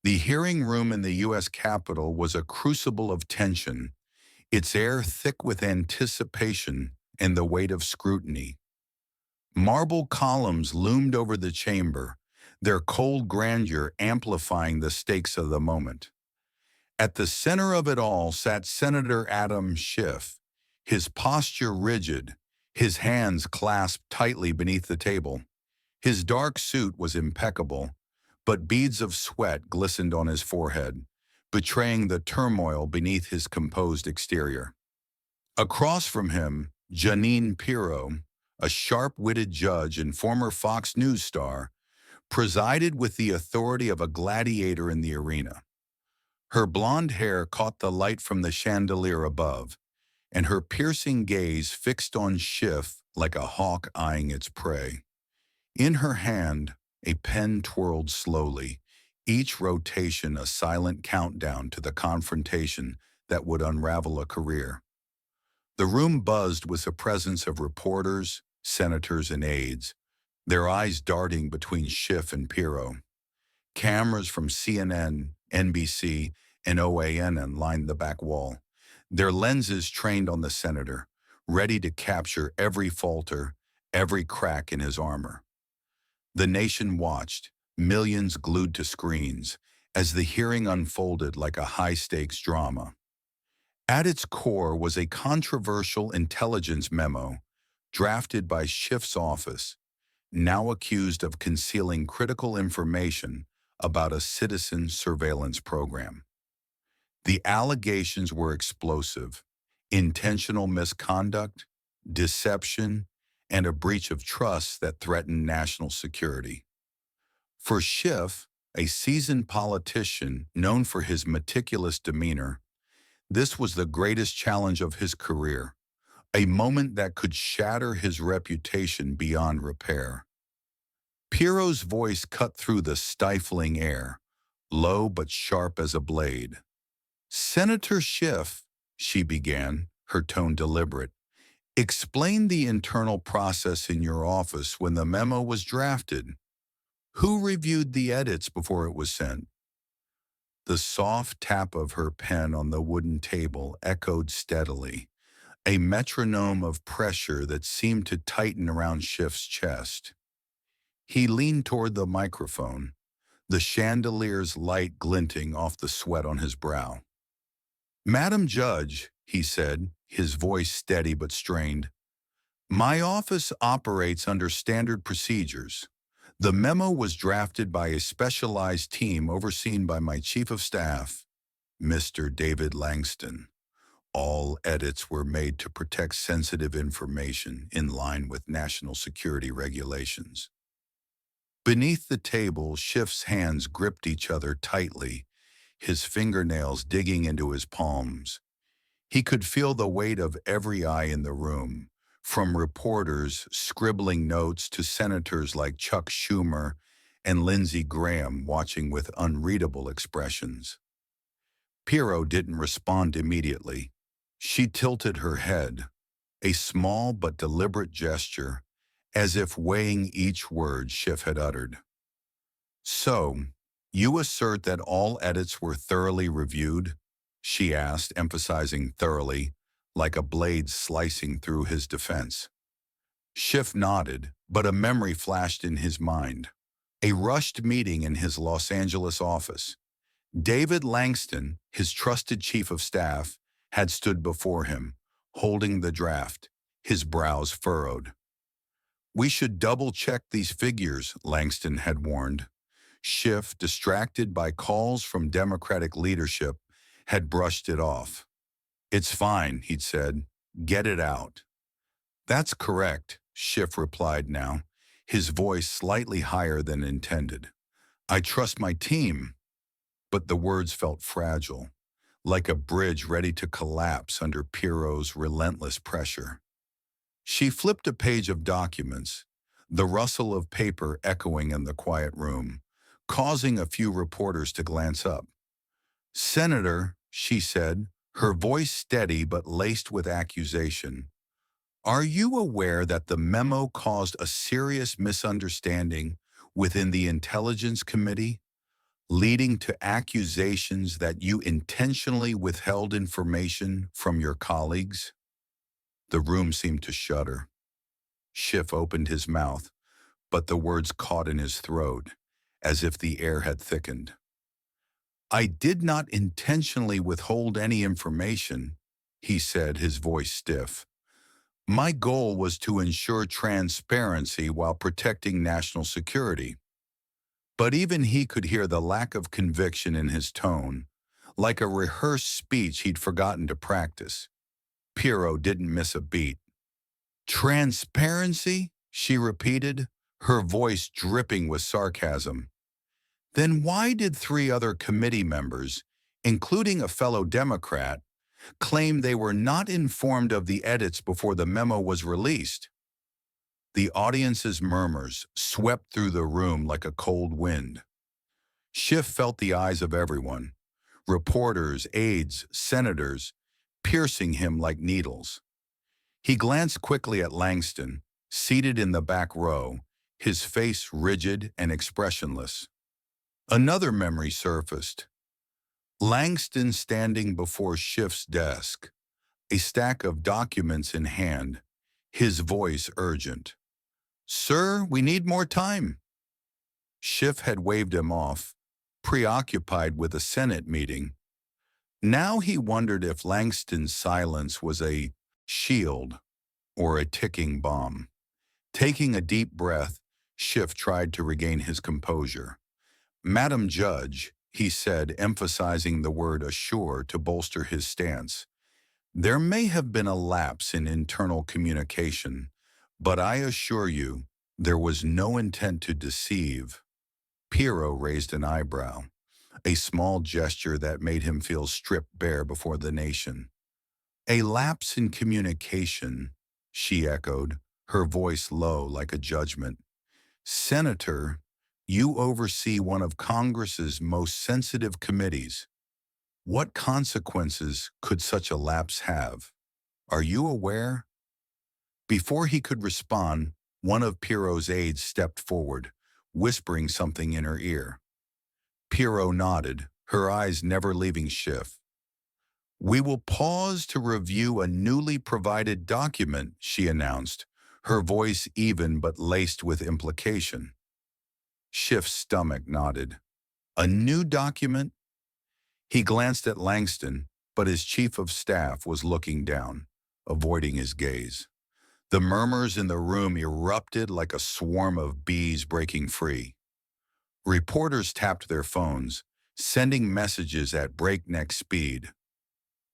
The hearing room in the U.S. Capitol was a crucible of tension, its air thick with anticipation and the weight of scrutiny. Marble columns loomed over the chamber, their cold grandeur amplifying the stakes of the moment. At the center of it all sat Senator Adam Schiff, his posture rigid, his hands clasped tightly beneath the table. His dark suit was impeccable, but beads of sweat glistened on his forehead, betraying the turmoil beneath his composed exterior. Across from him, Janine Piro, a sharp-witted judge and former Fox News star, presided with the authority of a gladiator in the arena. Her blonde hair caught the light from the chandelier above, and her piercing gaze fixed on Schiff like a hawk eyeing its prey. In her hand, a pen twirled slowly, each rotation a silent countdown to the confrontation that would unravel a career. The room buzzed with the presence of reporters, senators, and aides, their eyes darting between Schiff and Piro. Cameras from CNN, NBC, and OANN lined the back wall, their lenses trained on the senator, ready to capture every falter, every crack in his armor. The nation watched, millions glued to screens, as the hearing unfolded like a high-stakes drama. At its core was a controversial intelligence memo drafted by Schiff's office, now accused of concealing critical information about a citizen surveillance program. The allegations were explosive: intentional misconduct, deception, and a breach of trust that threatened national security. For Schiff, a seasoned politician known for his meticulous demeanor, this was the greatest challenge of his career, a moment that could shatter his reputation beyond repair. Piro's voice cut through the stifling air, low but sharp as a blade. "Senator Schiff," she began, her tone deliberate, "explain the internal process in your office when the memo was drafted. Who reviewed the edits before it was sent?" The soft tap of her pen on the wooden table echoed steadily, a metronome of pressure that seemed to tighten around Schiff's chest. He leaned toward the microphone, the chandelier's light glinting off the sweat on his brow. "Madam Judge," he said, his voice steady but strained, "my office operates under standard procedures. The memo was drafted by a specialized team overseen by my Chief of Staff, Mr. David Langston. All edits were made to protect sensitive information in line with national security regulations." Beneath the table, Schiff's hands gripped each other tightly, his fingernails digging into his palms. He could feel the weight of every eye in the room, from reporters scribbling notes to senators like Chuck Schumer and Lindsey Graham watching with unreadable expressions. Piro didn't respond immediately. She tilted her head, a small but deliberate gesture, as if weighing each word Schiff had uttered. "So, you assert that all edits were thoroughly reviewed?" she asked, emphasizing thoroughly, like a blade slicing through his defense. Schiff nodded, but a memory flashed in his mind. A rushed meeting in his Los Angeles office. David Langston, his trusted chief of staff, had stood before him, holding the draft, his brows furrowed. "We should double-check these figures," Langston had warned. Schiff, distracted by calls from Democratic leadership, had brushed it off. "It's fine," he'd said. "Get it out." "That's correct," Schiff replied now, his voice slightly higher than intended. "I trust my team." But the words felt fragile, like a bridge ready to collapse under Piro's relentless pressure. She flipped a page of documents, the rustle of paper echoing in the quiet room, causing a few reporters to glance up. "Senator," she said, her voice steady but laced with accusation, "are you aware that the memo caused a serious misunderstanding within the Intelligence Committee? leading to accusations that you intentionally withheld information from your colleagues? The room seemed to shudder. Schiff opened his mouth, but the words caught in his throat, as if the air had thickened. I did not intentionally withhold any information, he said, his voice stiff. My goal was to ensure transparency while protecting national security. But even he could hear the lack of conviction in his tone, like a rehearsed speech he'd forgotten to practice. Piro didn't miss a beat. Transparency? She repeated, her voice dripping with sarcasm. Then why did 3 other committee members, including a fellow Democrat, claim they were not informed of the edits before the memo was released? The audience's murmurs swept through the room like a cold wind. Schiff felt the eyes of everyone, reporters, aides, senators, piercing him like needles. He glanced quickly at Langston, seated in the back row, his face rigid and expressionless. Another memory surfaced. Langston standing before Schiff's desk, a stack of documents in hand, his voice urgent. Sir, we need more time. Schiff had waved him off, preoccupied with a Senate meeting. Now he wondered if Langston's silence was a shield or a ticking bomb. Taking a deep breath, Schiff tried to regain his composure. Madam Judge, he said, emphasizing the word assure to bolster his stance. There may have been a lapse in internal communication, but I assure you, there was no intent to deceive. Piro raised an eyebrow, a small gesture that made him feel stripped bare before the nation. A lapse in communication, she echoed, her voice low like a judgment. Senator, you oversee one of Congress's most sensitive committees. What consequences could such a lapse have? Are you aware? Before he could respond, one of Piro's aides stepped forward, whispering something in her ear. Piro nodded, her eyes never leaving Schiff. We will pause to review a newly provided document, she announced, her voice even but laced with implication. Schiff's stomach nodded. A new document? He glanced at Langston, but his chief of staff was looking down, avoiding his gaze. The murmurs in the room erupted like a swarm of bees breaking free. Reporters tapped their phones, sending messages at breakneck speed.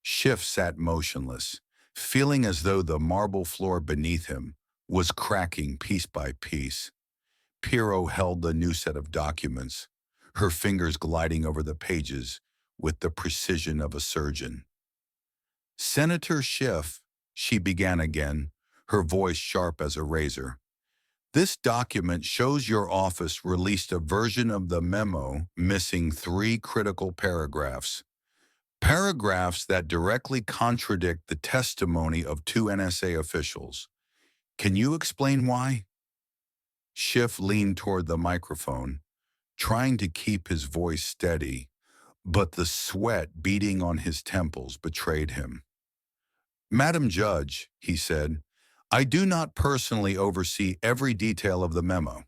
Schiff sat motionless, feeling as though the marble floor beneath him was cracking piece by piece. Piro held the new set of documents, her fingers gliding over the pages with the precision of a surgeon. Senator Schiff, she began again, her voice sharp as a razor. This document shows your office released a version of the memo missing 3 critical paragraphs. Paragraphs that directly contradict the testimony of 2 NSA officials. Can you explain why? Schiff leaned toward the microphone, trying to keep his voice steady, but the sweat beading on his temples betrayed him. Madam Judge, he said, I do not personally oversee every detail of the memo.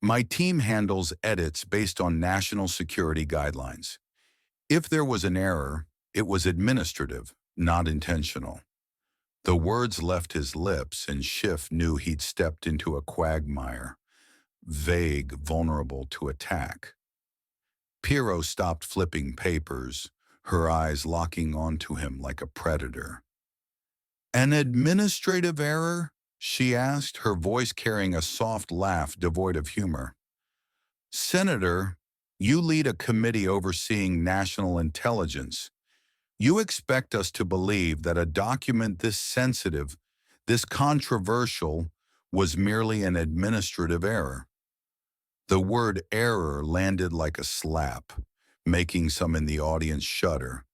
My team handles edits based on national security guidelines. If there was an error, it was administrative, not intentional. The words left his lips, and Schiff knew he'd stepped into a quagmire, vague, vulnerable to attack. Piro stopped flipping papers, her eyes locking onto him like a predator. An administrative error? She asked, her voice carrying a soft laugh devoid of humor. Senator, you lead a committee overseeing national intelligence. You expect us to believe that a document this sensitive, this controversial, was merely an administrative error. The word error landed like a slap, making some in the audience shudder.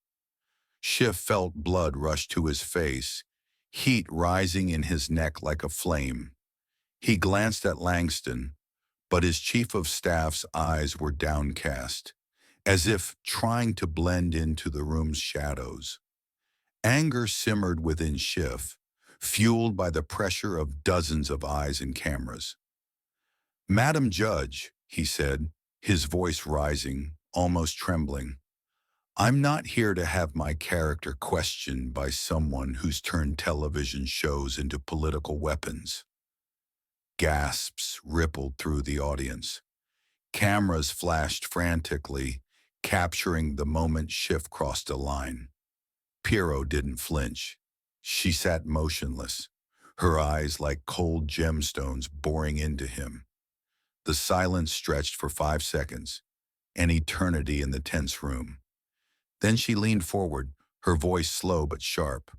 Schiff felt blood rush to his face, heat rising in his neck like a flame. He glanced at Langston, but his chief of staff's eyes were downcast. as if trying to blend into the room's shadows. Anger simmered within Schiff, fueled by the pressure of dozens of eyes and cameras. "Madam Judge," he said, his voice rising, almost trembling, "I'm not here to have my character questioned by someone who's turned television shows into political weapons." Gasps rippled through the audience. Cameras flashed frantically, capturing the moment Schiff crossed a line. Piro didn't flinch. She sat motionless, her eyes like cold gemstones boring into him. The silence stretched for 5 seconds, an eternity in the tense room. Then she leaned forward, her voice slow but sharp.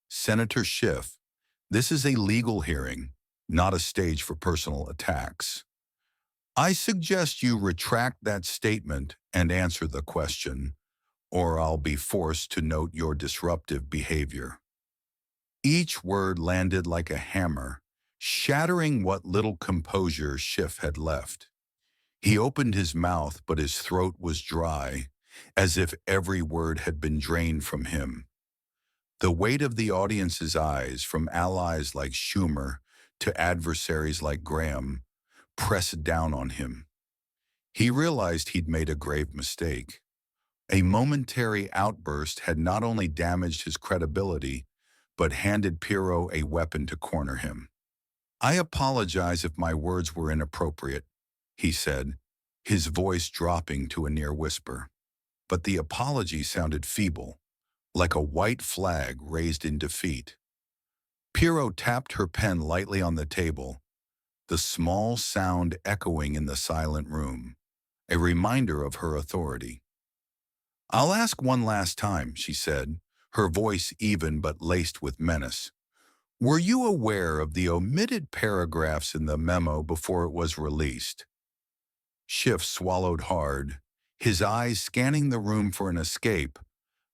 "Senator Schiff, this is a legal hearing, not a stage for personal attacks. I suggest you retract that statement and answer the question, or I'll be forced to note your disruptive behavior." Each word landed like a hammer, shattering what little composure Schiff had left. He opened his mouth, but his throat was dry, as if every word had been drained from him. The weight of the audience's eyes, from allies like Schumer to adversaries like Graham, pressed down on him. He realized he'd made a grave mistake. A momentary outburst had not only damaged his credibility, but handed Piro a weapon to corner him. "I apologize if my words were inappropriate," he said, his voice dropping to a near whisper. But the apology sounded feeble, like a white flag raised in defeat. Piro tapped her pen lightly on the table, the small sound echoing in the silent room, a reminder of her authority. "I'll ask one last time," she said, her voice even but laced with menace. "Were you aware of the omitted paragraphs in the memo before it was released?" Schiff swallowed hard, his eyes scanning the room for an escape,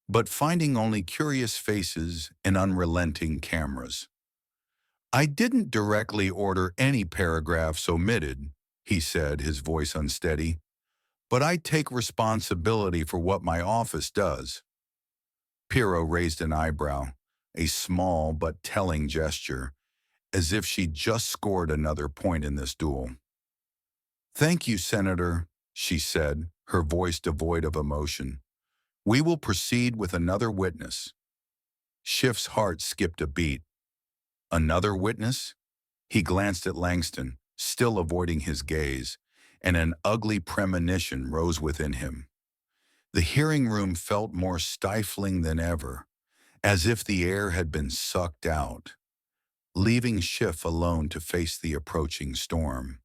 but finding only curious faces and unrelenting cameras. "I didn't directly order any paragraphs omitted," he said, his voice unsteady, "but I take responsibility for what my office does." Piro raised an eyebrow, a small but telling gesture, as if she'd just scored another point in this duel. "Thank you, Senator," she said, her voice devoid of emotion. "We will proceed with another witness." Schiff's heart skipped a beat. Another witness? He glanced at Langston, still avoiding his gaze, and an ugly premonition rose within him. The hearing room felt more stifling than ever, as if the air had been sucked out, leaving Schiff alone to face the approaching storm.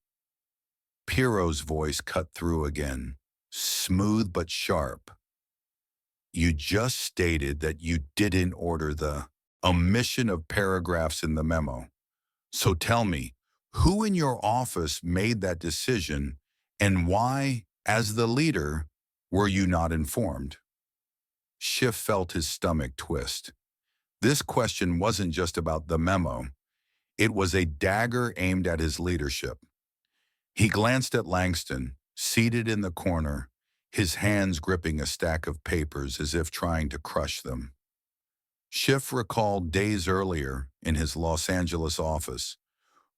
Piro's voice cut through again, smooth but sharp. "You just stated that you didn't order the omission of paragraphs in the memo. So tell me, who in your office made that decision, and why, as the leader, were you not informed?" Schiff felt his stomach twist. This question wasn't just about the memo. It was a dagger aimed at his leadership. He glanced at Langston, seated in the corner, his hands gripping a stack of papers as if trying to crush them. Schiff recalled days earlier in his Los Angeles office,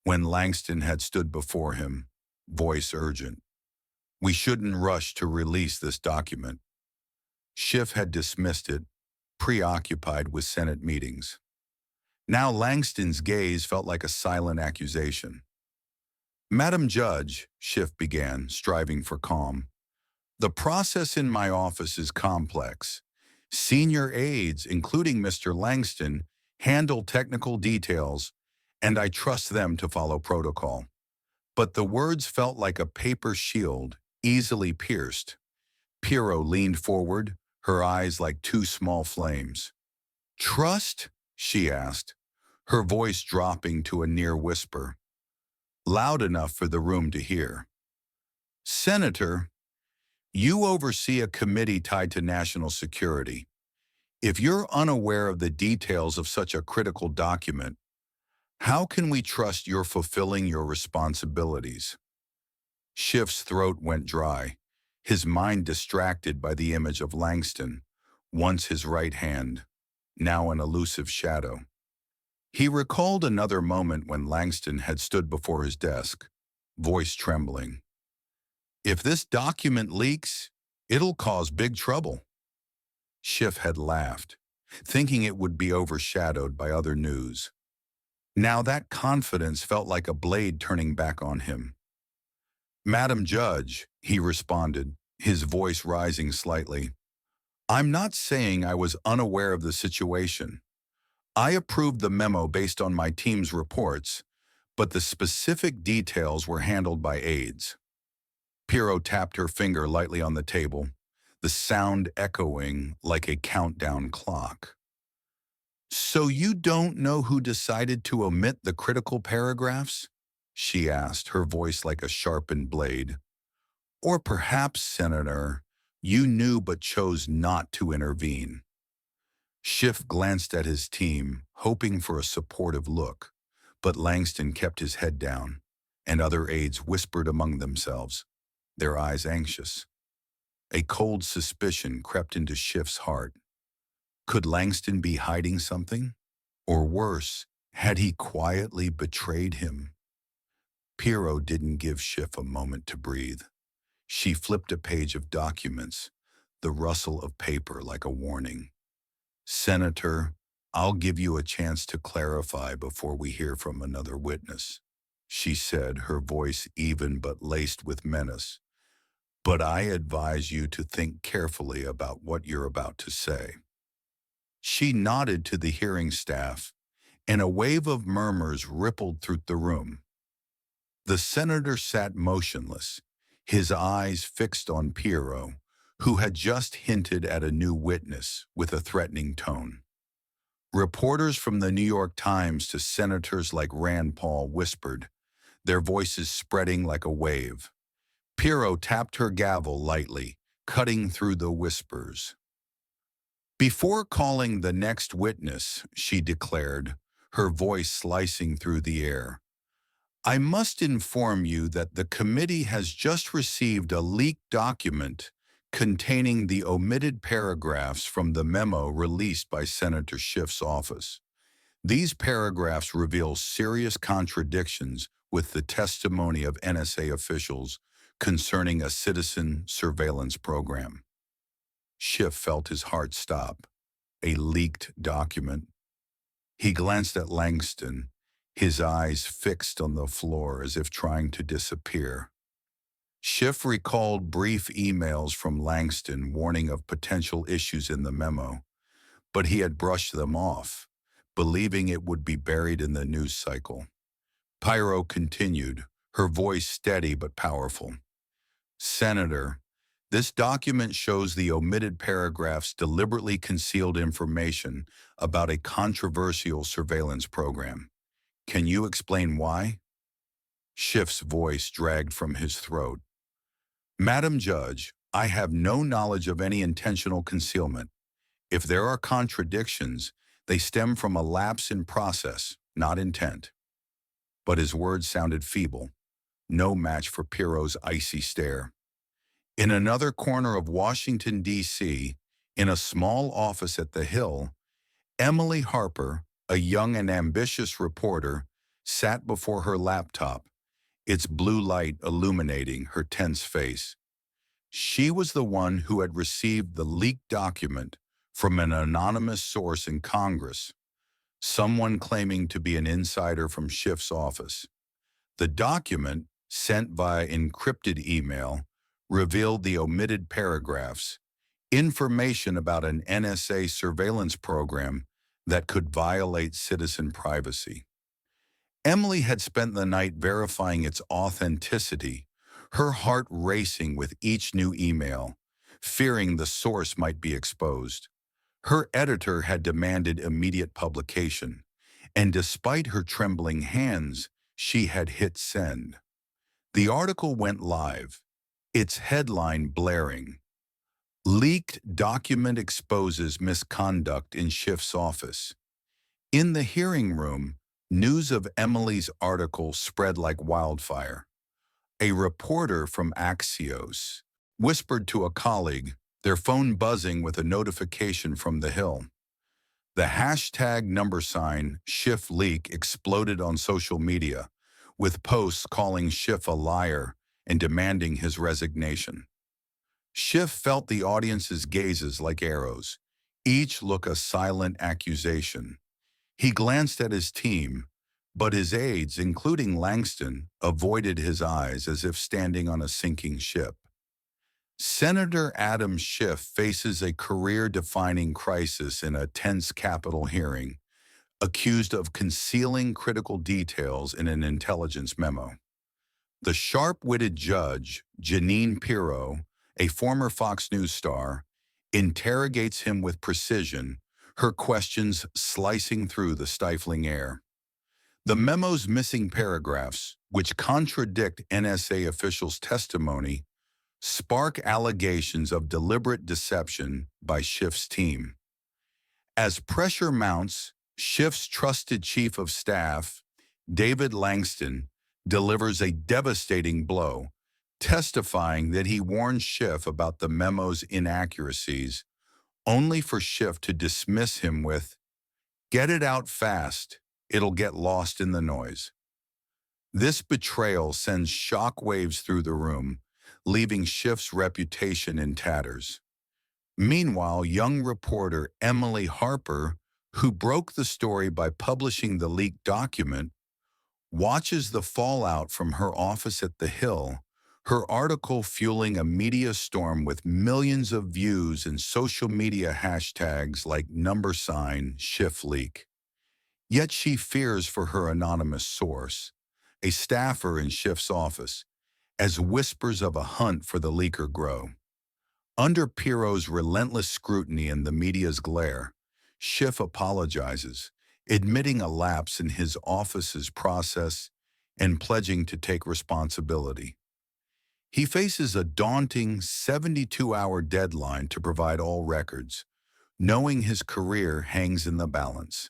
when Langston had stood before him, voice urgent. "We shouldn't rush to release this document." Schiff had dismissed it, preoccupied with Senate meetings. Now Langston's gaze felt like a silent accusation. "Madam Judge," Schiff began, striving for calm, "the process in my office is complex. Senior aides, including Mr. Langston, handle technical details, and I trust them to follow protocol." But the words felt like a paper shield, easily pierced. Piro leaned forward, her eyes like two small flames. "Trust?" she asked, her voice dropping to a near whisper, loud enough for the room to hear. "Senator, you oversee a committee tied to national security. If you're unaware of the details of such a critical document, how can we trust you're fulfilling your responsibilities?" Schiff's throat went dry, his mind distracted by the image of Langston, once his right hand, now an elusive shadow. He recalled another moment when Langston had stood before his desk, voice trembling. "If this document leaks, it'll cause big trouble." Schiff had laughed, thinking it would be overshadowed by other news. Now that confidence felt like a blade turning back on him. "Madam Judge," he responded, his voice rising slightly, "I'm not saying I was unaware of the situation. I approved the memo based on my team's reports, but the specific details were handled by aides." Piro tapped her finger lightly on the table, the sound echoing like a countdown clock. "So you don't know who decided to omit the critical paragraphs?" she asked, her voice like a sharpened blade. "Or perhaps, Senator, you knew but chose not to intervene." Schiff glanced at his team, hoping for a supportive look, but Langston kept his head down, and other aides whispered among themselves, their eyes anxious. A cold suspicion crept into Schiff's heart. Could Langston be hiding something? Or worse, had he quietly betrayed him? Piro didn't give Schiff a moment to breathe. She flipped a page of documents, the rustle of paper like a warning. "Senator, I'll give you a chance to clarify before we hear from another witness," she said, her voice even but laced with menace. "But I advise you to think carefully about what you're about to say." She nodded to the hearing staff, and a wave of murmurs rippled through the room. The senator sat motionless, his eyes fixed on Piro, who had just hinted at a new witness with a threatening tone. Reporters from the New York Times to senators like Rand Paul whispered, their voices spreading like a wave. Piro tapped her gavel lightly, cutting through the whispers. "Before calling the next witness," she declared, her voice slicing through the air, "I must inform you that the committee has just received a leaked document containing the omitted paragraphs from the memo released by Senator Schiff's office. These paragraphs reveal serious contradictions with the testimony of NSA officials concerning a citizen surveillance program." Schiff felt his heart stop. A leaked document. He glanced at Langston, his eyes fixed on the floor as if trying to disappear. Schiff recalled brief emails from Langston warning of potential issues in the memo, but he had brushed them off, believing it would be buried in the news cycle. Piro continued, her voice steady but powerful. "Senator, this document shows the omitted paragraphs deliberately concealed information about a controversial surveillance program. Can you explain why?" Schiff's voice dragged from his throat. "Madam Judge, I have no knowledge of any intentional concealment. If there are contradictions, they stem from a lapse in process, not intent." But his words sounded feeble, no match for Piro's icy stare. In another corner of Washington, D.C., in a small office at the Hill, Emily Harper, a young and ambitious reporter, sat before her laptop, its blue light illuminating her tense face. She was the one who had received the leaked document from an anonymous source in Congress, someone claiming to be an insider from Schiff's office. The document, sent via encrypted email, revealed the omitted paragraphs, information about an NSA surveillance program that could violate citizen privacy. Emily had spent the night verifying its authenticity, her heart racing with each new email, fearing the source might be exposed. Her editor had demanded immediate publication, and despite her trembling hands, she had hit send. The article went live, its headline blaring, "Leaked Document Exposes Misconduct in Schiff's Office." In the hearing room, news of Emily's article spread like wildfire. A reporter from Axios, whispered to a colleague, their phone buzzing with a notification from the Hill. The hashtag number sign Schiff leak exploded on social media, with posts calling Schiff a liar and demanding his resignation. Schiff felt the audience's gazes like arrows, each look a silent accusation. He glanced at his team, but his aides, including Langston, avoided his eyes as if standing on a sinking ship. Senator Adam Schiff faces a career-defining crisis in a tense Capitol hearing, accused of concealing critical details in an intelligence memo. The sharp-witted judge, Janine Piro, a former Fox News star, interrogates him with precision, her questions slicing through the stifling air. The memo's missing paragraphs, which contradict NSA officials' testimony, spark allegations of deliberate deception by Schiff's team. As pressure mounts, Schiff's trusted chief of staff, David Langston, delivers a devastating blow, testifying that he warned Schiff about the memo's inaccuracies, only for Schiff to dismiss him with, "Get it out fast, it'll get lost in the noise." This betrayal sends shockwaves through the room, leaving Schiff's reputation in tatters. Meanwhile, young reporter Emily Harper, who broke the story by publishing the leaked document, watches the fallout from her office at the Hill, her article fueling a media storm with millions of views and social media hashtags like #Schiff leak. Yet she fears for her anonymous source, a staffer in Schiff's office, as whispers of a hunt for the leaker grow. Under Piro's relentless scrutiny and the media's glare, Schiff apologizes, admitting a lapse in his office's process and pledging to take responsibility. He faces a daunting 72-hour deadline to provide all records, knowing his career hangs in the balance.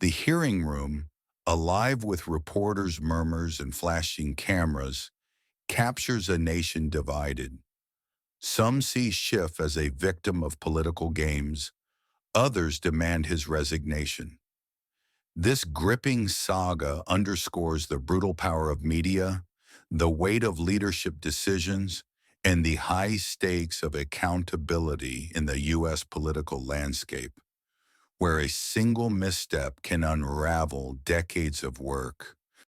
The hearing room, alive with reporters' murmurs and flashing cameras, captures a nation divided. Some see Schiff as a victim of political games, others demand his resignation. This gripping saga underscores the brutal power of media, the weight of leadership decisions, and the high stakes of accountability in the U.S. political landscape, where a single misstep can unravel decades of work.